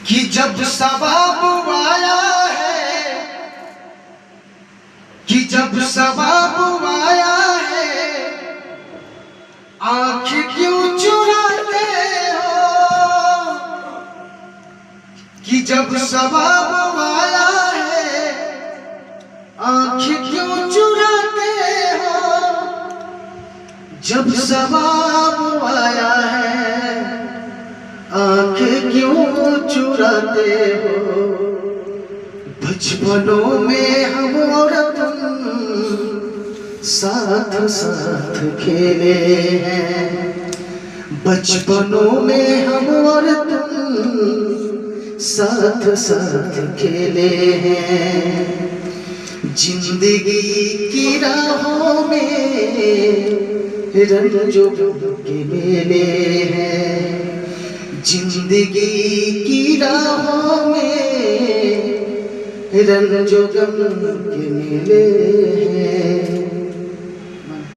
कि जब सवाब आया है, कि जब सवाब आया है, आँख क्यों चुराते हो? कि जब सवाब आया है, आँख क्यों चुराते हो? जब सवाब आया है, आँख क्यों चुराते हो? बचपनों में हम और तुम साथ साथ खेले हैं, बचपनों में हम और तुम साथ साथ खेले हैं। जिंदगी की राहों में रंजों के मेले हैं, जिंदगी की राहों में रंजों के मेले